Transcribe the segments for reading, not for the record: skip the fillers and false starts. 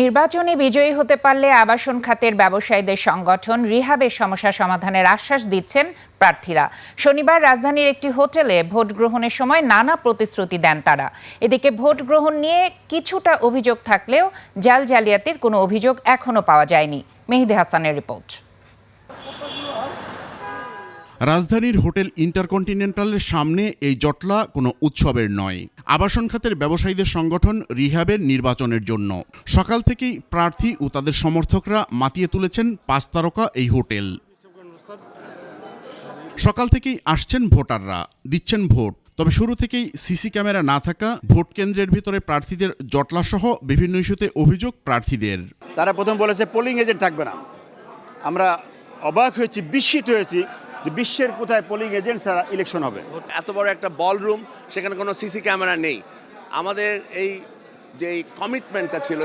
নির্বাচনে বিজয়ী হতে পারলে আবাসন খাতের ব্যবসায়ীদের সংগঠন রিহাবের সমস্যা সমাধানের আশ্বাস দিচ্ছেন প্রার্থীরা। শনিবার রাজধানীর একটি হোটেলে ভোট গ্রহণের সময় নানা প্রতিশ্রুতি দেন তারা। এদিকে ভোট গ্রহণ নিয়ে কিছুটা অভিযোগ থাকলেও জালিয়াতির কোনো অভিযোগ এখনো পাওয়া যায়নি। মেহেদী হাসানের রিপোর্ট। রাজধানীর হোটেল ইন্টারকন্টিনেন্টালের সামনে এই জটলা কোনো উৎসবের নয়, আবাসন খাতের ব্যবসায়ীদের সংগঠন রিহাবের নির্বাচনের জন্য। সকাল থেকেই প্রার্থী ও তাদের সমর্থকরা মাতিয়ে তুলেছেন 5 তারকা এই হোটেল। সকাল থেকেই আসছেন ভোটাররা, দিচ্ছেন ভোট। তবে শুরু থেকেই সিসি ক্যামেরা না থাকা, ভোট কেন্দ্রের ভিতরে প্রার্থীদের জটলা সহ বিভিন্ন ইস্যুতে অভিযোগ প্রার্থীদের। তারা প্রথম বলেছে পোলিং এজেন্ট থাকবে না। আমরা অবাক হয়েছি, বিস্মিত হয়েছি যে বিশ্বের কোথায় পোলিং এজেন্ট ছাড়া ইলেকশন হবে। এত বড় একটা বলরুম, সেখানে কোনো সিসি ক্যামেরা নেই। আমাদের এই যে কমিটমেন্টটা ছিল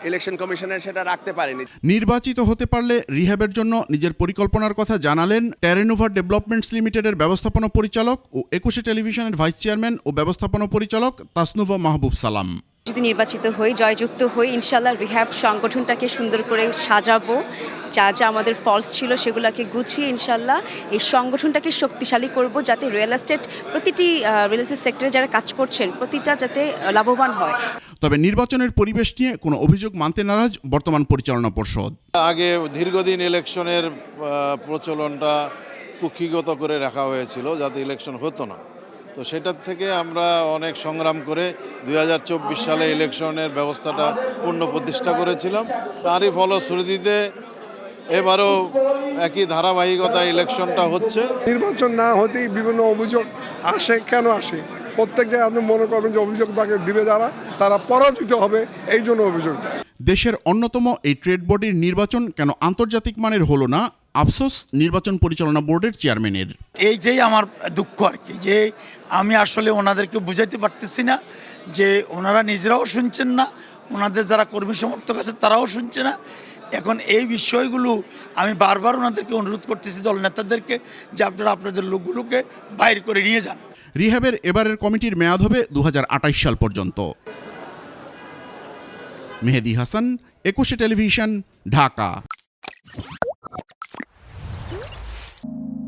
ইলেকশন কমিশনের, সেটা রাখতে পারেনি। নির্বাচিত হতে পারলে রিহ্যাবের জন্য নিজের পরিকল্পনার কথা জানালেন টেরেনোভা ডেভেলপমেন্টস লিমিটেডের ব্যবস্থাপনা পরিচালক ও 21 টেলিভিশনের ভাইস চেয়ারম্যান ও ব্যবস্থাপনা পরিচালক তাসনুভা মাহবুব সালাম। যদি নির্বাচিত হই, জয়যুক্ত হই, ইনশাল্লাহ রিহ্যাব সংগঠনটাকে সুন্দর করে সাজাবো। যা যা আমাদের ফলস ছিল সেগুলোকে গুছিয়ে ইনশাল্লাহ এই সংগঠনটাকে শক্তিশালী করব, যাতে রিয়েল এস্টেট সেক্টরে যারা কাজ করছেন প্রতিটা যাতে লাভবান হয়। তবে নির্বাচনের পরিবেশ নিয়ে কোনো অভিযোগ মানতে নারাজ বর্তমান পরিচালনা পর্ষদ। আগে দীর্ঘদিন ইলেকশনের প্রচলনটা কুক্ষিগত করে রাখা হয়েছিল যাতে ইলেকশন হতো না। তো সেটার থেকে আমরা অনেক সংগ্রাম করে 2024 সালে ইলেকশনের ব্যবস্থাটা পুনঃপ্রতিষ্ঠা করেছিলাম। তারই ফলশ্রুতিতে এবারও একই ধারাবাহিকতা ইলেকশনটা হচ্ছে। নির্বাচন না হতেই বিভিন্ন অভিযোগ আসে। কেন আসে? প্রত্যেক জায়গায় আপনি মনে করবেন যে অভিযোগ তাকে দিবে যারা, তারা পরাজিত হবে, এই জন্য অভিযোগ দেয়। দেশের অন্যতম এই ট্রেড বডির নির্বাচন কেন আন্তর্জাতিক মানের হলো না, আফসোস নির্বাচন পরিচালনা বোর্ডের চেয়ারম্যানের। এই যেই আমার দুঃখ আর কি, যে আমি আসলে ওনাদেরকে বুঝাইতে পারতেছি না যে ওনারা নিজেরাও শুনছেন না, ওনাদের যারা কর্মী সমর্থক আছে তারাও শুনছে না। এখন এই বিষয়গুলো আমি বারবার ওনাদেরকে অনুরোধ করতেছি, দল নেতাদেরকে, যে আপনারা আপনাদের লোকগুলোকে বাইর করে নিয়ে যান। রিহ্যাবের এবারের কমিটির মেয়াদ হবে 2028 সাল পর্যন্ত। মেহেদী হাসান, 21 টেলিভিশন, ঢাকা।